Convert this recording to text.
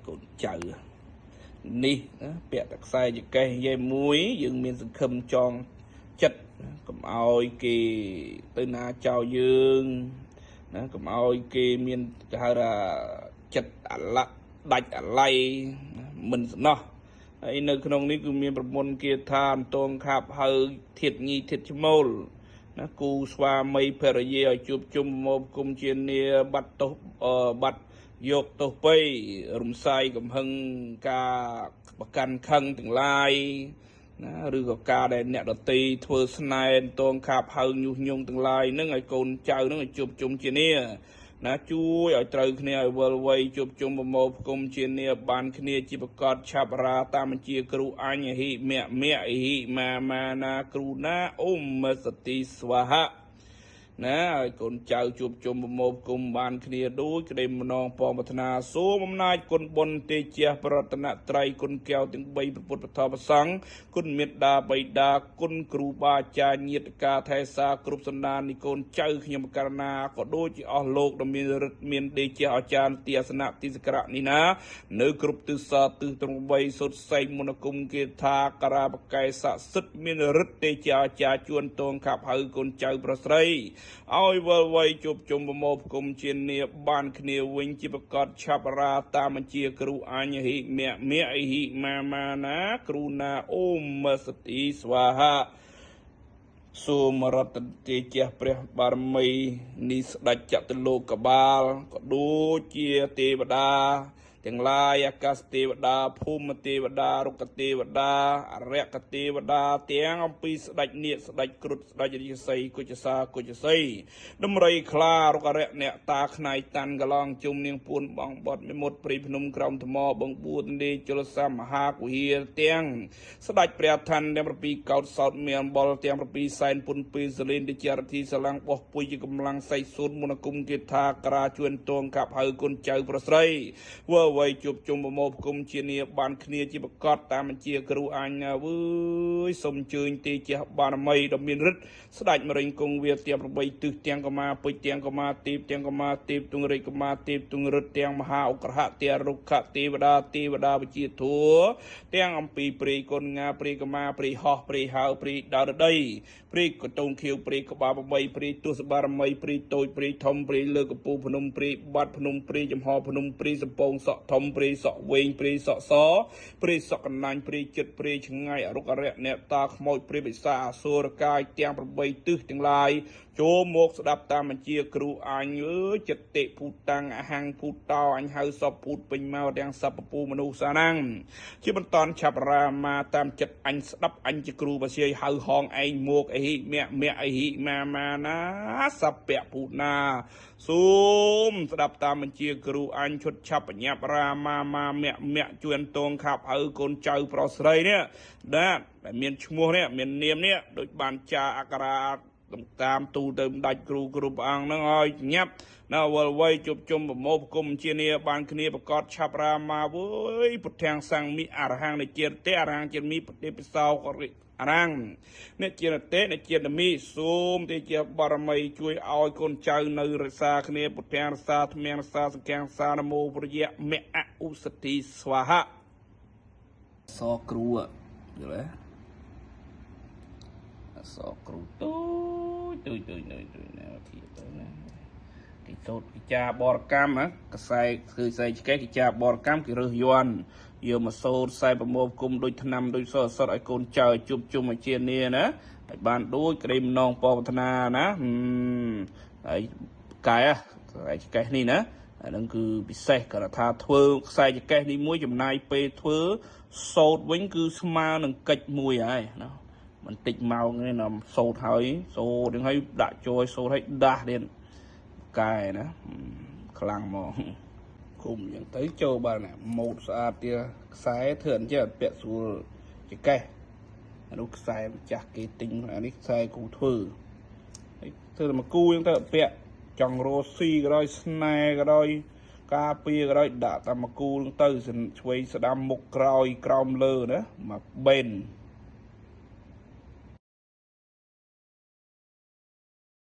កូនចៅនេះណាពាក់តែខ្សែចកេះយាយមួយយើងមានសង្ឃឹមចងចិត្តកុំឲ្យគេទៅណាចោលយើងណាកុំឲ្យគេមានគេហៅថាចិត្តអាឡ័កដាច់អាឡ័យមិនស្នោះហើយនៅក្នុងនេះគឺមានប្រពន្ធគាថាអន្តងខាប់ហៅធាតញីធាតឈ្មោលណាគូស្វាមីភរិយាឲ្យជួបជុំមកគុំជានាបាត់ទោសបាត់យកទោសបៃរំសាយកំហឹងការប្រកាន់ខឹងទាំងឡាយណាឬក៏ការដែលអ្នកដតីធ្វើស្នែនតងខាប់ហៅញុះញង់ទាំងឡាយនឹងឲ្យកូនចៅនឹងឲ្យជួបជុំជានាណាជួយឲ្យត្រូវគ្នាឲ្យវិលវ័យជួបជុំប្រមូលផ្គុំជានាបានគ្នាជាប្រកាសឆាប់រាតាមបញ្ជាគ្រូអញហិមៈមៈហិមាណាគ្រូណាអ៊ុំមសតិស្វាហៈណាឲ្យកូនចៅជួបជុំប្រមូលផ្គុំបានគ្នាដូចក្តីម្នងពងប្រាថ្នាសូមអំណាចគុណបុណ្យទេជះប្រតនត្រ័យគុណកែវទាំង3ព្រះពុទ្ធធម៌ប្រសង្ឃគុណមេត្តាបិតាគុណគ្រូបាអាចារ្យញាតិកាថែសាគ្រប់សន្តាននៃកូនចៅខ្ញុំករណាក៏ដូចជាអស់លោកដ៏មានឫទ្ធិមានទេជះអាចារ្យទីអាសនៈទីសក្ការៈនេះណានៅគ្រប់ទិសទិសទាំង8សុទ្ធសែងមន្តគុំគេថាការាបកែស័ក្តិសិទ្ធមានឫទ្ធិទេជះអាចារ្យជួនតងខាប់ហៅកូនចៅប្រុសស្រីឲ្យវិលវ័យជួបជុំប្រមូលផ្គុំជានាបានគ្នាវិញជាប្រកាសឆាប់រាតាមបញ្ជាគ្រូអញហិមៈមៈហិមាណាគ្រូណាអូមមសតិស្វាហៈសូមរតនទេជះព្រះបារមីនេះស្ដេចចតុលោកកបាលក៏ដូចជាទេវតាទាំងឡាយអាកាសទេវតាភូមិទេវតារុក្ខទេវតាអរិយទេវតាទាំងអំពីស្ដេចនាគស្ដេចគ្រុឌស្ដេចរាសីគុជសាគុជសីដំរីខ្លារុក្ខរៈអ្នកតាខ្នៃតាន់កឡងជុំនាងពួនបងបត់មេមត់ព្រៃភ្នំក្រោមថ្មបងបួនទេជលសមហាគុហាទាំងស្ដេចព្រះឋានទាំង7កោតសោតមានអំបលទាំង7សែនពុនពីសលេនតិចរធីសលាំងបោះពុយជាកម្លាំងសៃសូនមន្តគុំគេថាក្រាជួនតងកាប់ហៅគុណចៅប្រស្រីវ័យជួបជុំប្រមូលផ្គុំជានាបានគ្នាជាប្រកាសតាមបញ្ជាគ្រូអញវើយសូមអញ្ជើញទេជះបារមីដ៏មានឫទ្ធិស្ដេចមរិញគង់វាទាំង8ទិសទាំងកម្មាពេជ្រទាំងកម្មាទេពទាំងកម្មាទេពទងរិចកម្មាទេពទងរិទ្ធទាំងមហាអុក្រហៈទាំងរុក្ខទេវតាវិជាធัวទាំងអំពីព្រៃកុនងាព្រៃកម្មាព្រៃហោះព្រៃហៅព្រៃដើរដីព្រៃកតងខៀវព្រៃក្បាល8ព្រៃទសបារមីព្រៃតូចព្រៃធំព្រៃលើកពូភ្នំព្រៃបាត់ភ្នំព្រៃចំហភ្នំព្រៃសំពងសក់ធំព្រៃសក់វែងព្រៃសក់សព្រៃសក់កណ្ដាញព្រៃចិត្តព្រៃឆ្ងាយអរុក្ខរៈអ្នកតាខ្មោចព្រៃបិសាអសុរកាយទាំង8ទិសទាំងឡាយចូលមកស្ដាប់តាមបញ្ជាគ្រូអញចិត្តតិភូតាំងអហង្ភូតោអញហៅសពភូតពេញមកទាំងសពពូមនុស្សសាណាំងជាបន្តឆាប់រាមាតាមចិត្តអញស្ដាប់អញជាគ្រូបជាយហៅហងឯងមកអហិមៈអហិមាណាសពៈភូណាសូមស្ដាប់តាមបញ្ជាគ្រូអញឈុតឆាប់បញ្ញាប់រាមាមៈជួនតងខាប់ហៅកូនចៅប្រុសស្រីនេះដែលមានឈ្មោះនេះមាននាមនេះដូចបានចាអក្សរាតាមទូទៅដាច់គ្រូគ្រប់អង្គហ្នឹងឲ្យញាប់នៅវល់វ័យជប់ជុំប្រមោលគុំជានាបានគ្នាប្រកាសឆាប់រាមាវើយពុទ្ធាំងសង្ឃមិអរហង្គនៃជាតិទេអរហង្គជាតិមីប្រតិពិសោអរង្គអ្នកជាតិទេអ្នកជាតិមីសូមទេជាបារមីជួយឲ្យកូនចៅនៅរក្សាគ្នាពុទ្ធាំងរក្សាធម្មរក្សាសង្ឃាំងសានមោប្រយៈមៈអឧសតិស្វាហៈសគ្រូយល់ទេសគ្រូទូចណាធៀបទៅណាគេសូត្រវិចារបរកម្មកសែគឺស្អីឆ្កេះវិចារបរកម្មគេរើសយន់យកមកសូត្រខ្សែប្រមូលគុំដូចថ្នាំដូចសរសតឲ្យកូនចៅជួបជុំអាជានាណាហើយបានដូចក្តីម្នងពរប្រាថ្នាណាហើយកែខ្សែឆ្កេះនេះណាអានឹងគឺពិសេសគាត់ថាធ្វើខ្សែឆ្កេះនេះមួយចំណាយពេលធ្វើសូត្រវិញគឺស្មើនឹងកិច្ចមួយហើយណាបន្តិចមកនេះណាសូត្រហើយសូត្រនឹងឲ្យដាក់ចូលសូត្រឲ្យដាស់ទៀតកែណាខ្លាំងមកគុំយ៉ាងទៅចូលបានណាម៉ូតស្អាតទៀតខ្សែធ្វើអញ្ចឹងពាក់ស្រួលចកេះអានោះខ្សែម្ចាស់គេទិញអានេះខ្សែគូធ្វើហើយធ្វើតែមកគូយ៉ាងទៅពាក់ចង់រស់ស៊ីក៏ដោយស្នែក៏ដោយការពារក៏ដោយដាក់តែមកគូទៅឆ្វេងស្ដាំមុខក្រោយក្រោមលើណាមកបេន